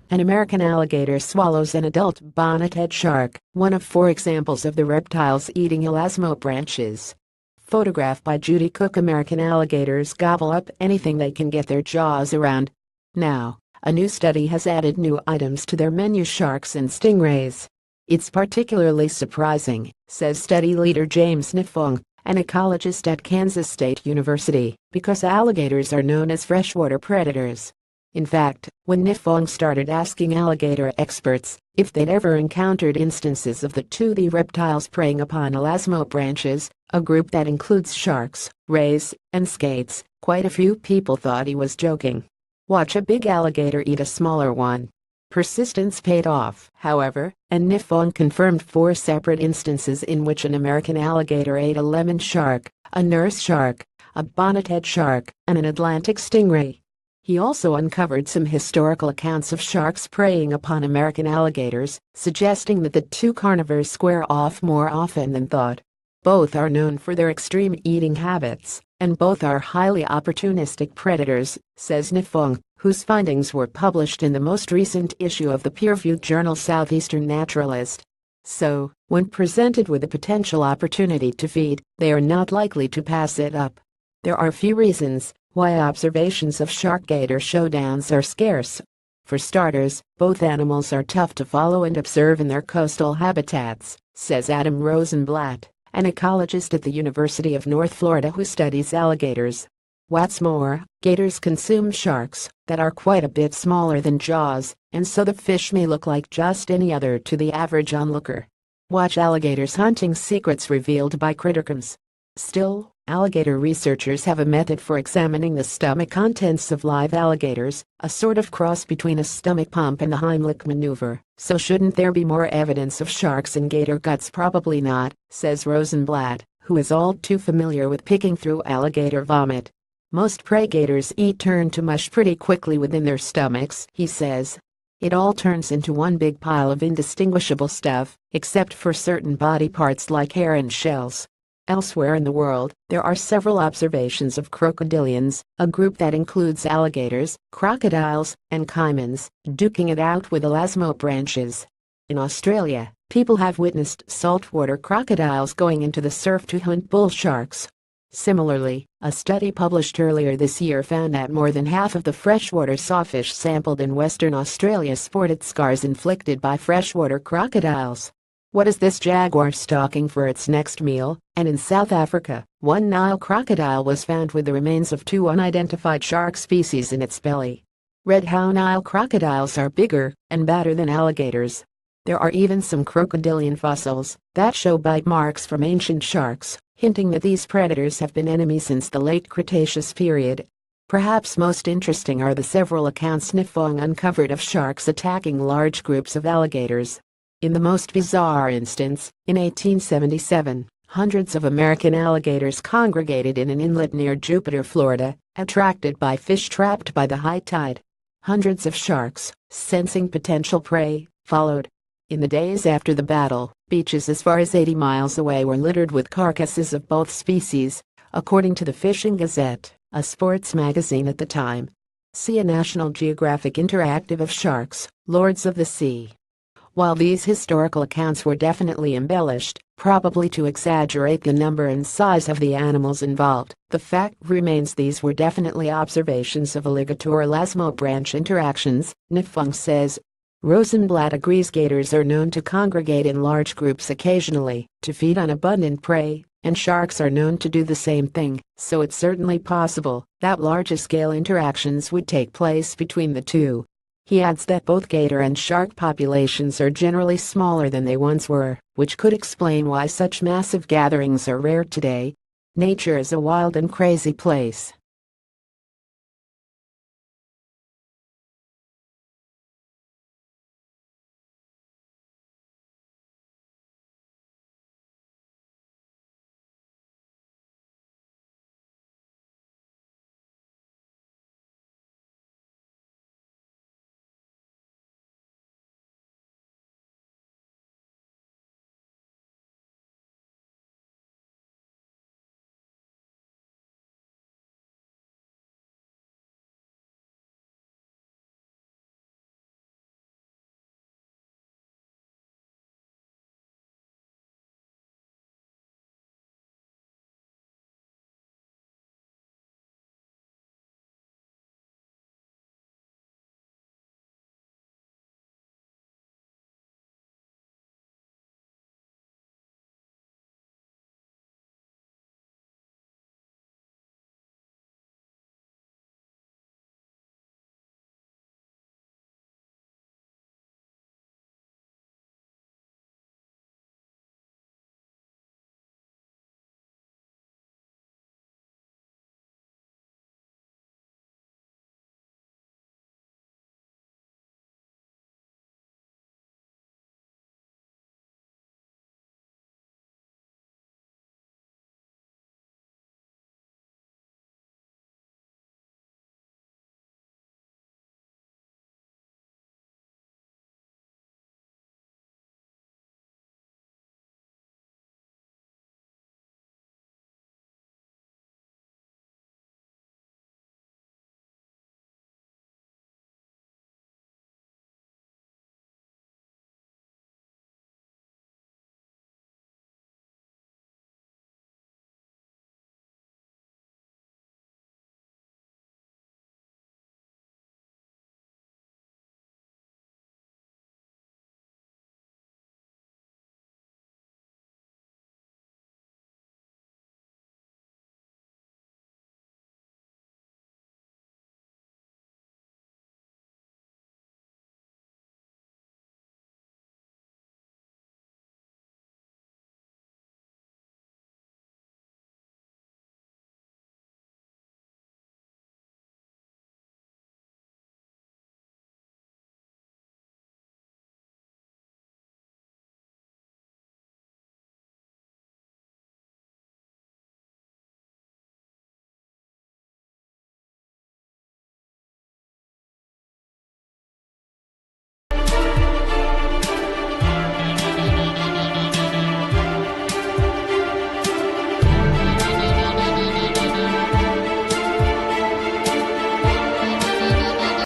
An American alligator swallows an adult bonnethead shark, one of 4 examples of the reptiles eating elasmo branches. Photograph by Judy Cook. American alligators gobble up anything they can get their jaws around. Now, a new study has added new items to their menu: sharks and stingrays. It's particularly surprising, says study leader James Nifong, an ecologist at Kansas State University, because alligators are known as freshwater predators. In fact, when Nifong started asking alligator experts if they'd ever encountered instances of the toothy reptiles preying upon elasmo branches, a group that includes sharks, rays, and skates, quite a few people thought he was joking. Watch a big alligator eat a smaller one. Persistence paid off, however, and Nifong confirmed 4 separate instances in which an American alligator ate a lemon shark, a nurse shark, a bonnethead shark, and an Atlantic stingray. He also uncovered some historical accounts of sharks preying upon American alligators, suggesting that the two carnivores square off more often than thought. Both are known for their extreme eating habits, and both are highly opportunistic predators, says Nifong, whose findings were published in the most recent issue of the peer-reviewed journal Southeastern Naturalist. So, when presented with a potential opportunity to feed, they are not likely to pass it up. There are few reasons why observations of shark-gator showdowns are scarce. For starters, both animals are tough to follow and observe in their coastal habitats, says Adam Rosenblatt, an ecologist at the University of North Florida who studies alligators. What's more, gators consume sharks that are quite a bit smaller than jaws, and so the fish may look like just any other to the average onlooker. Watch alligators hunting secrets revealed by Criticums. Still, alligator researchers have a method for examining the stomach contents of live alligators, a sort of cross between a stomach pump and the Heimlich maneuver. So shouldn't there be more evidence of sharks in gator guts? Probably not, says Rosenblatt, who is all too familiar with picking through alligator vomit. Most prey gators turn to mush pretty quickly within their stomachs, he says. It all turns into one big pile of indistinguishable stuff, except for certain body parts like hair and shells. Elsewhere in the world, there are several observations of crocodilians, a group that includes alligators, crocodiles, and caimans, duking it out with elasmo branches. In Australia, people have witnessed saltwater crocodiles going into the surf to hunt bull sharks. Similarly, a study published earlier this year found that more than half of the freshwater sawfish sampled in Western Australia sported scars inflicted by freshwater crocodiles. What is this jaguar stalking for its next meal? And in South Africa, one Nile crocodile was found with the remains of 2 unidentified shark species in its belly. Red Nile crocodiles are bigger and badder than alligators. There are even some crocodilian fossils that show bite marks from ancient sharks, hinting that these predators have been enemies since the late Cretaceous period. Perhaps most interesting are the several accounts Nifong uncovered of sharks attacking large groups of alligators. In the most bizarre instance, in 1877, hundreds of American alligators congregated in an inlet near Jupiter, Florida, attracted by fish trapped by the high tide. Hundreds of sharks, sensing potential prey, followed. In the days after the battle, beaches as far as 80 miles away were littered with carcasses of both species, according to the Fishing Gazette, a sports magazine at the time. See a National Geographic Interactive of Sharks, Lords of the Sea. While these historical accounts were definitely embellished, probably to exaggerate the number and size of the animals involved, the fact remains these were definitely observations of alligator-elasmo branch interactions, Nifong says. Rosenblatt agrees gators are known to congregate in large groups occasionally to feed on abundant prey, and sharks are known to do the same thing, so it's certainly possible that larger-scale interactions would take place between the two. He adds that both gator and shark populations are generally smaller than they once were, which could explain why such massive gatherings are rare today. Nature is a wild and crazy place.